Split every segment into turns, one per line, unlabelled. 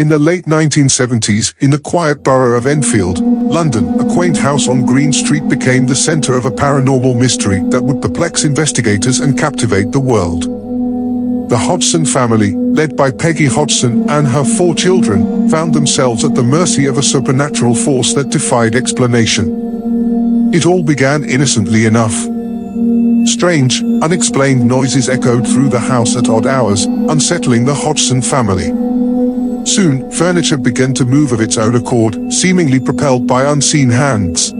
In the late 1970s, in the quiet borough of Enfield, London, a quaint house on Green Street became the center of a paranormal mystery that would perplex investigators and captivate the world. The Hodgson family, led by Peggy Hodgson and her 4 children, found themselves at the mercy of a supernatural force that defied explanation. It all began innocently enough. Strange, unexplained noises echoed through the house at odd hours, unsettling the Hodgson family. Soon, furniture began to move of its own accord, seemingly propelled by unseen hands.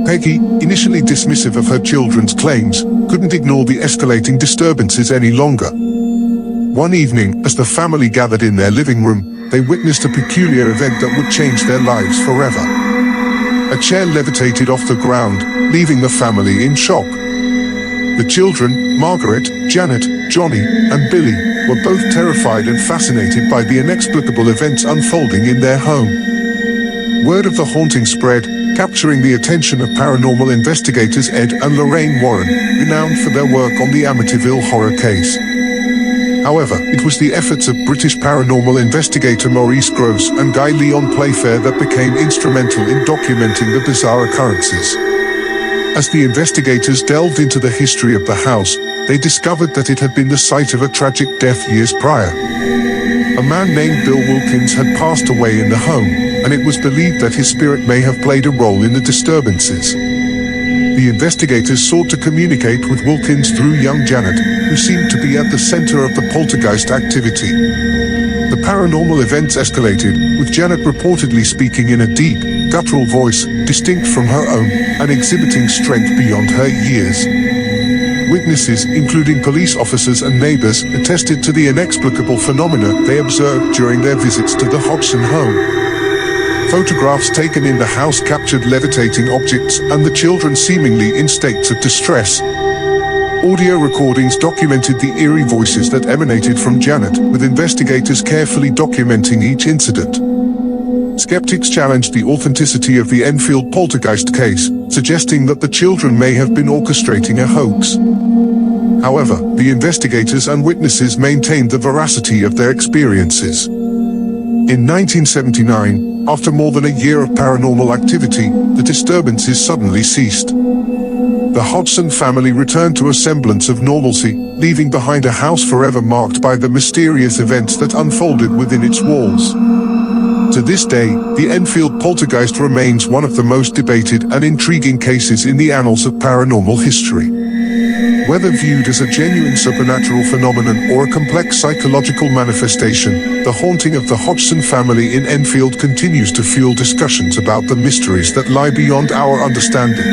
Peggy, initially dismissive of her children's claims, couldn't ignore the escalating disturbances any longer. One evening, as the family gathered in their living room, they witnessed a peculiar event that would change their lives forever. A chair levitated off the ground, leaving the family in shock. The children, Margaret, Janet, Johnny, and Billy, were both terrified and fascinated by the inexplicable events unfolding in their home. Word of the haunting spread, capturing the attention of paranormal investigators Ed and Lorraine Warren, renowned for their work on the Amityville horror case. However, it was the efforts of British paranormal investigator Maurice Grosse and Guy Leon Playfair that became instrumental in documenting the bizarre occurrences. As the investigators delved into the history of the house, they discovered that it had been the site of a tragic death years prior. A man named Bill Wilkins had passed away in the home, and it was believed that his spirit may have played a role in the disturbances. The investigators sought to communicate with Wilkins through young Janet, who seemed to be at the center of the poltergeist activity. The paranormal events escalated, with Janet reportedly speaking in a deep, guttural voice, distinct from her own, and exhibiting strength beyond her years. Witnesses, including police officers and neighbors, attested to the inexplicable phenomena they observed during their visits to the Hodgson home. Photographs taken in the house captured levitating objects and the children seemingly in states of distress. Audio recordings documented the eerie voices that emanated from Janet, with investigators carefully documenting each incident. Skeptics challenged the authenticity of the Enfield Poltergeist case, suggesting that the children may have been orchestrating a hoax. However, the investigators and witnesses maintained the veracity of their experiences. In 1979, after more than a year of paranormal activity, the disturbances suddenly ceased. The Hodgson family returned to a semblance of normalcy, leaving behind a house forever marked by the mysterious events that unfolded within its walls. To this day, the Enfield Poltergeist remains one of the most debated and intriguing cases in the annals of paranormal history. Whether viewed as a genuine supernatural phenomenon or a complex psychological manifestation, the haunting of the Hodgson family in Enfield continues to fuel discussions about the mysteries that lie beyond our understanding.